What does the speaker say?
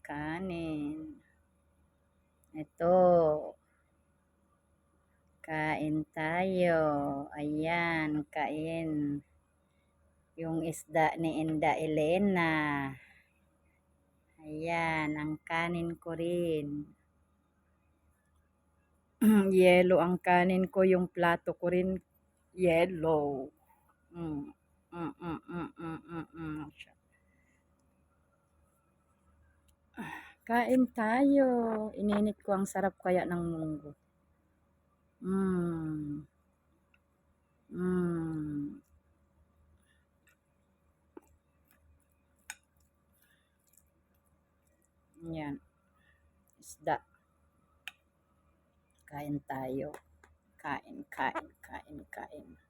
kanin. Ito. Kain tayo. Ayan, kain. Yung isda ni Inda Elena. Ayan, ang kanin ko rin. Yellow ang kanin ko, yung plato ko rin yellow. Mm. Mm, mm, mm, mm, mm, mm. Kain tayo. Ininit ko, ang sarap kaya ng munggo. Mm. Mm. Yan. Isda. Kain tayo. Kain, kain, kain, kain.